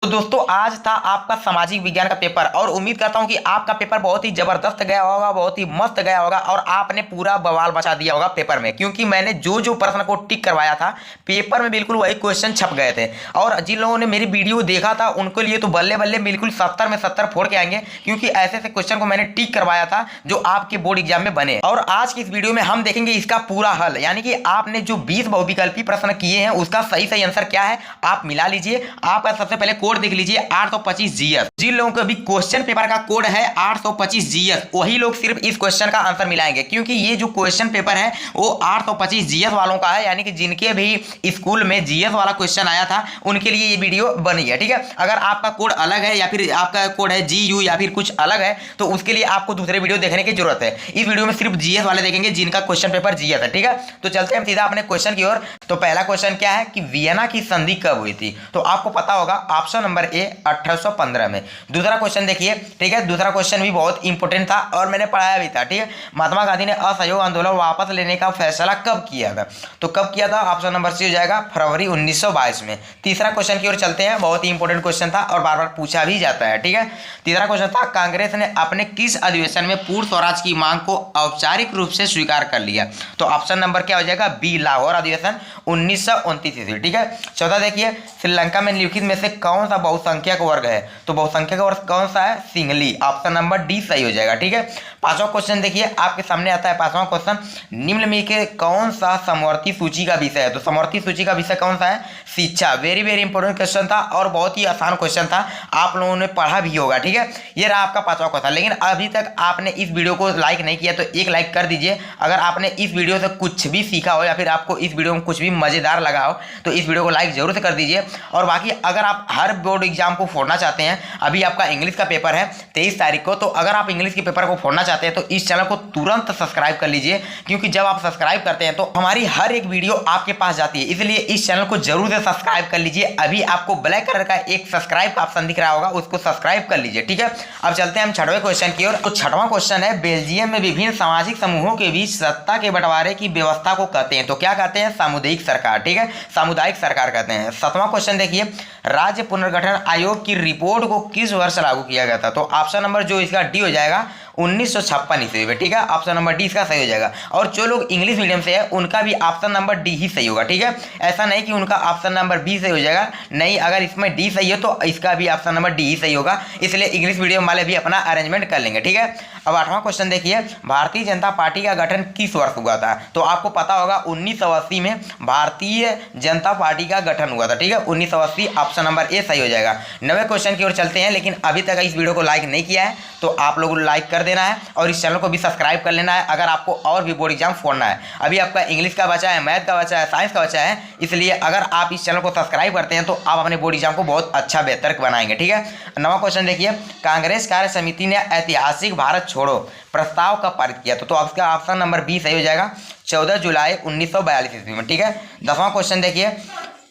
तो दोस्तों आज था आपका सामाजिक विज्ञान का पेपर और उम्मीद करता हूं कि आपका पेपर बहुत ही जबरदस्त गया होगा, बहुत ही मस्त गया होगा और आपने पूरा बवाल मचा दिया होगा पेपर में, क्योंकि मैंने जो जो प्रश्न को टिक करवाया था पेपर में बिल्कुल वही क्वेश्चन छप गए थे। और जिन लोगों ने मेरी वीडियो देखा था उनके लिए तो बल्ले बल्ले बिल्कुल 70 में 70 फोड़ के आएंगे, क्योंकि ऐसे ऐसे क्वेश्चन को मैंने टिक करवाया था जो आपके बोर्ड एग्जाम में बने। और आज की इस वीडियो में हम देखेंगे इसका पूरा हल, यानी कि आपने जो 20 बहुविकल्पी प्रश्न किए हैं उसका सही सही आंसर क्या है आप मिला लीजिए। आपका सबसे पहले कोड देख लीजिए 825 जीएस। जिन लोगों को भी क्वेश्चन पेपर का कोड है 825 जीएस वही लोग सिर्फ इस क्वेश्चन का आंसर मिलाएंगे, क्योंकि ये जो क्वेश्चन पेपर है वो 825 जीएस वालों का है, यानी कि जिनके भी स्कूल में जीएस वाला क्वेश्चन आया था उनके लिए ये वीडियो बनी है। ठीक है, अगर आपका कोड अलग है या फिर आपका कोड है जीयू या फिर कुछ अलग है तो उसके लिए आपको दूसरे वीडियो देखने की जरूरत है। इस वीडियो में सिर्फ जीएस वाले देखेंगे जिनका क्वेश्चन पेपर जीएस है। ठीक है, तो चलते हैं सीधा अपने क्वेश्चन की ओर। तो पहला क्वेश्चन क्या है कि वियना की संधि कब हुई थी, तो आपको पता होगा ऑप्शन नंबर ए 1815 में। दूसरा क्वेश्चन देखिए, ठीक है, दूसरा क्वेश्चन भी बहुत इंपॉर्टेंट था और मैंने पढ़ाया भी था। ठीक है, महात्मा गांधी ने असहयोग आंदोलन वापस लेने का फैसला कब किया था, तो कब किया था ऑप्शन नंबर सी हो जाएगा फरवरी 1922 में। तीसरा क्वेश्चन की ओर चलते हैं, बहुत ही इंपॉर्टेंट क्वेश्चन था और बार बार पूछा भी जाता है। ठीक है, तीसरा क्वेश्चन था कांग्रेस ने अपने किस अधिवेशन में पूर्ण स्वराज की मांग को औपचारिक रूप से स्वीकार कर लिया, तो ऑप्शन नंबर क्या हो जाएगा बी लाहौर अधिवेशन 1929 ईस्वी। ठीक है, चौथा देखिए श्रीलंका में निम्नलिखित में से कौन सा बहुसंख्यक वर्ग है, तो बहुसंख्यक वर्ग कौन सा है सिंहली, ऑप्शन नंबर डी सही हो जाएगा। ठीक है, पांचवा क्वेश्चन देखिए आपके सामने आता है पांचवा क्वेश्चन, निम्न में के कौन सा समवर्ती सूची का विषय है, तो समवर्ती सूची का विषय कौन सा है शिक्षा। वेरी वेरी इंपॉर्टेंट क्वेश्चन था और बहुत ही आसान क्वेश्चन था, आप लोगों ने पढ़ा भी होगा। ठीक है, ये रहा आपका पांचवा क्वेश्चन। लेकिन अभी तक आपने इस वीडियो को लाइक नहीं किया तो एक लाइक कर दीजिए। अगर आपने इस वीडियो से कुछ भी सीखा हो या फिर आपको इस वीडियो में कुछ भी मजेदार लगा हो तो इस वीडियो को लाइक जरूर से कर दीजिए। और बाकी अगर आप हर बोर्ड एग्जाम को फोड़ना चाहते हैं, अभी आपका इंग्लिश का पेपर है 23 तारीख को, तो अगर आप इंग्लिश के पेपर को फोड़ना चाहते हैं तो इस चैनल को तुरंत सब्सक्राइब कर लीजिए, क्योंकि जब आप सब्सक्राइब करते हैं तो हमारी हर एक वीडियो आपके पास जाती है, इसलिए इस चैनल को जरूर से सब्सक्राइब कर लीजिए। अभी आपको ब्लैक कलर का एक सब्सक्राइब का ऑप्शन दिख रहा होगा, उसको सब्सक्राइब कर लीजिए। ठीक है, अब चलते हैं हम छठवें क्वेश्चन की ओर। तो छठवां क्वेश्चन है बेल्जियम में विभिन्न सामाजिक समूहों के बीच सत्ता के बंटवारे की व्यवस्था को कहते हैं, तो क्या कहते हैं सामुदायिक सरकार। ठीक है, सामुदायिक सरकार कहते हैं। सातवां क्वेश्चन देखिए राज्य पुनर्गठन आयोग की रिपोर्ट को किस वर्ष लागू किया गया था, तो ऑप्शन नंबर जो इसका डी हो जाएगा 1956 ईस्वी में। ठीक है, ऑप्शन नंबर डी इसका सही हो जाएगा। और जो लोग इंग्लिश मीडियम से है उनका भी ऑप्शन नंबर डी ही सही होगा। ठीक है, ऐसा नहीं कि उनका ऑप्शन नंबर बी सही हो जाएगा, नहीं, अगर इसमें डी सही हो तो इसका भी ऑप्शन नंबर डी ही सही होगा, इसलिए इंग्लिश मीडियम वाले भी अपना अरेंजमेंट कर लेंगे। ठीक है, अब आठवां क्वेश्चन देखिए भारतीय जनता पार्टी का गठन किस वर्ष हुआ था, तो आपको पता होगा 1980 में भारतीय जनता पार्टी का गठन हुआ था। ठीक है, 1980 ऑप्शन नंबर ए सही हो जाएगा। नवे क्वेश्चन की ओर चलते हैं, लेकिन अभी तक इस वीडियो को लाइक नहीं किया है तो आप लोगों को लाइक कर देना है और इस चैनल को भी सब्सक्राइब कर लेना है अगर आपको और भी बोर्ड एग्जाम फोड़ना है। अभी आपका इंग्लिश का बचा है, मैथ का बचा है, साइंस का बचा है, इसलिए अगर आप इस चैनल को सब्सक्राइब करते हैं तो आप अपने बोर्ड एग्जाम को बहुत अच्छा बेहतर बनाएंगे। ठीक है, नवा क्वेश्चन देखिए कांग्रेस कार्य समिति ने ऐतिहासिक भारत छोड़ो प्रस्ताव कब पारित किया, तो आपका ऑप्शन नंबर बी सही हो जाएगा 14 जुलाई 1942 ईस्वी में। ठीक है, 10वां क्वेश्चन देखिए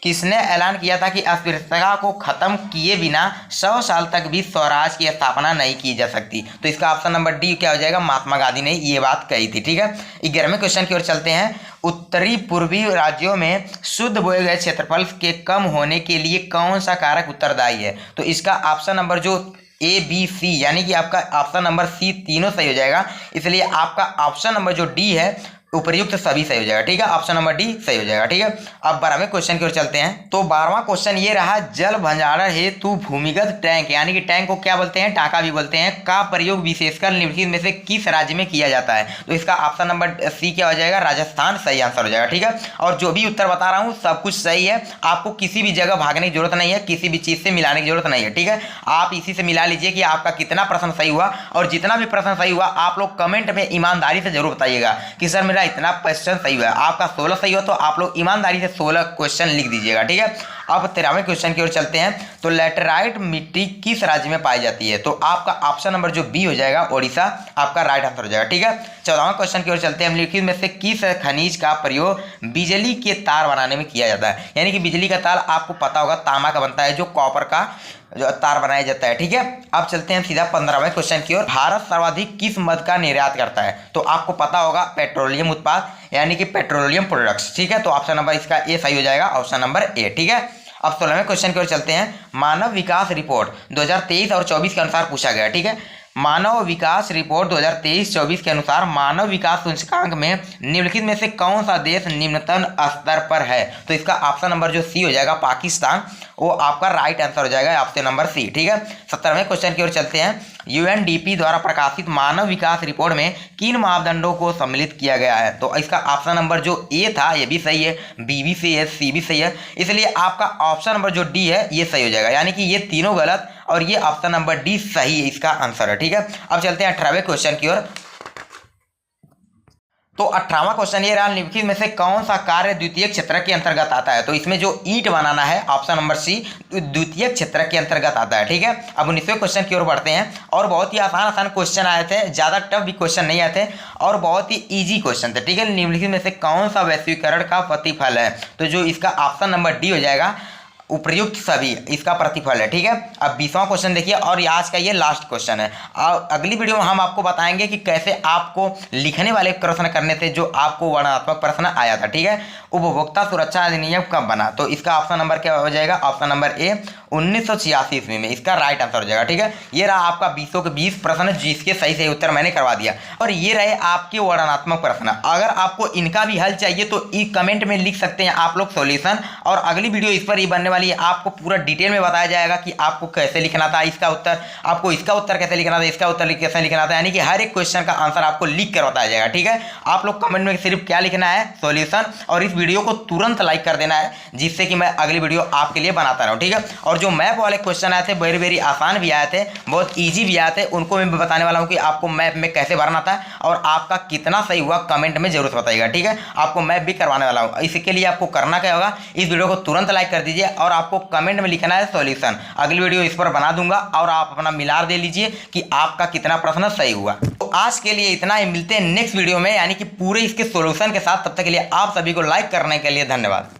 किसने ऐलान किया था कि अस्पृश्यता को खत्म किए बिना 100 साल तक भी स्वराज की स्थापना नहीं की जा सकती, तो इसका ऑप्शन नंबर डी क्या हो जाएगा महात्मा गांधी ने ये बात कही थी। ठीक है, 11वें क्वेश्चन की ओर चलते हैं उत्तरी पूर्वी राज्यों में शुद्ध बोए गए क्षेत्रफल के कम होने के लिए कौन सा कारक उत्तरदायी है, तो इसका ऑप्शन नंबर जो ए बी सी यानी कि आपका ऑप्शन नंबर सी तीनों सही हो जाएगा, इसलिए आपका ऑप्शन नंबर जो डी है उपयुक्त सभी सही हो जाएगा। ठीक है, ऑप्शन नंबर डी सही हो जाएगा। ठीक है, अब 12वें क्वेश्चन की ओर चलते हैं। तो 12वां क्वेश्चन ये रहा जल भंडारण हेतु भूमिगत टैंक यानी कि टैंक को क्या बोलते हैं टाका भी बोलते हैं का प्रयोग विशेषकर निम्नलिखित में से किस राज्य में किया जाता है, तो इसका ऑप्शन नंबर सी क्या हो जाएगा राजस्थान सही आंसर हो जाएगा। ठीक है, और जो भी उत्तर बता रहा हूँ सब कुछ सही है, आपको किसी भी जगह भागने की जरूरत नहीं है, किसी भी चीज से मिलाने की जरूरत नहीं है। ठीक है, आप इसी से मिला लीजिए कि आपका कितना प्रश्न सही हुआ, और जितना भी प्रश्न सही हुआ आप लोग कमेंट में ईमानदारी से जरूर बताइएगा कि सर मेरा इतना क्वेश्चन सही हुआ है। आपका 16 सही हो तो आप लोग ईमानदारी से 16 क्वेश्चन लिख दीजिएगा। ठीक है, अब 13वें क्वेश्चन की ओर चलते हैं। तो लैटेराइट मिट्टी किस राज्य में पाई जाती है, तो आपका ऑप्शन नंबर जो बी हो जाएगा ओडिशा आपका राइट आंसर हो जाएगा। ठीक है, 14वां क्वेश्चन की ओर चलते हैं। निम्नलिखित में से किस खनिज का प्रयोग बिजली के तार बनाने में किया जाता है, यानी कि बिजली का तार आपको पता होगा तांबा का बनता है जो कॉपर का जो तार बनाया जाता है। ठीक है, अब चलते हैं सीधा 15वें क्वेश्चन की ओर। भारत सर्वाधिक किस मद का निर्यात करता है, तो आपको पता होगा पेट्रोलियम उत्पाद यानी कि पेट्रोलियम प्रोडक्ट्स। ठीक है, तो ऑप्शन नंबर इसका ए सही हो जाएगा, ऑप्शन नंबर ए। ठीक है, अब 16वें क्वेश्चन की ओर चलते हैं। मानव विकास रिपोर्ट 2023 और 24 के अनुसार पूछा गया। ठीक है, मानव विकास रिपोर्ट 2023-24 के अनुसार मानव विकास सूचकांक में निम्नलिखित में से कौन सा देश निम्नतम स्तर पर है? तो इसका ऑप्शन नंबर जो सी हो जाएगा पाकिस्तान, वो आपका राइट आंसर हो जाएगा, ऑप्शन नंबर सी। ठीक है, 17वें क्वेश्चन की ओर चलते हैं। यूएनडीपी द्वारा प्रकाशित मानव विकास रिपोर्ट में किन मापदंडों को सम्मिलित किया गया है? तो इसका ऑप्शन नंबर जो ए था ये भी सही है, बी भी सही है, सी भी सही है, इसलिए आपका ऑप्शन नंबर जो डी है ये सही हो जाएगा, यानी कि ये तीनों गलत और ये ऑप्शन नंबर डी सही इसका आंसर है। ठीक है, अब चलते हैं 18वें क्वेश्चन की ओर। तो 18वां क्वेश्चन ये रहा, निम्नलिखित में से कौन सा कार्य द्वितीय क्षेत्र के अंतर्गत आता है? तो इसमें जो ईंट बनाना है, ऑप्शन नंबर सी द्वितीय क्षेत्र के अंतर्गत आता है। ठीक है, अब 19वें क्वेश्चन की ओर बढ़ते हैं और बहुत ही आसान आसान क्वेश्चन आए थे, ज़्यादा टफ भी क्वेश्चन नहीं आए थे और बहुत ही ईजी क्वेश्चन थे। ठीक है, निम्नलिखित में से कौन सा वैश्वीकरण का प्रतिफल है? तो जो इसका ऑप्शन नंबर डी हो जाएगा, उपयुक्त सभी इसका प्रतिफल है। ठीक है, अब 20वां क्वेश्चन देखिए और आज का ये लास्ट क्वेश्चन है। अगली वीडियो में हम आपको बताएंगे कि कैसे आपको लिखने वाले प्रश्न करने थे जो आपको वर्णनात्मक प्रश्न आया था। ठीक है, उपभोक्ता सुरक्षा अधिनियम कब बना? तो इसका ऑप्शन नंबर क्या हो जाएगा? ऑप्शन नंबर ए 1986 ईस्वी में, इसका राइट आंसर हो जाएगा। ठीक है, ये रहा आपका 20 के 20 प्रश्न जिसके सही सही उत्तर मैंने करवा दिया और ये रहे आपके वर्णनात्मक प्रश्न। अगर आपको इनका भी हल चाहिए तो कमेंट में लिख सकते हैं आप लोग सॉल्यूशन, और अगली वीडियो इस पर ही बनने वाली है। आपको पूरा डिटेल में बताया जाएगा कि आपको कैसे लिखना था इसका उत्तर, आपको इसका उत्तर कैसे लिखना था, इसका उत्तर कैसे लिखना था, यानी कि हर एक क्वेश्चन का आंसर आपको लिख कर बताया जाएगा। ठीक है, आप लोग कमेंट में सिर्फ क्या लिखना है? सॉल्यूशन, और इस वीडियो को तुरंत लाइक कर देना है जिससे कि मैं अगली वीडियो आपके लिए बनाता रहूं। ठीक है, और जो मैप वाले क्वेश्चन आए थे वेरी वेरी आसान भी आए थे, बहुत ईजी भी आए थे, उनको मैं बताने वाला हूं कि आपको मैप में कैसे भरना था और आपका कितना सही हुआ कमेंट में जरूर बताइएगा। ठीक है, आपको मैप भी करवाने वाला हूं। इसके लिए आपको करना क्या होगा, इस वीडियो को तुरंत लाइक कर दीजिए और आपको कमेंट में लिखना है सॉल्यूशन। अगली वीडियो इस पर बना दूंगा और आप अपना मिलार दे लीजिए कि आपका कितना प्रश्न सही हुआ। तो आज के लिए इतना ही, मिलते हैं नेक्स्ट वीडियो में, यानी कि पूरे इसके सॉल्यूशन के साथ। तब तक के लिए आप सभी को लाइक करने के लिए धन्यवाद।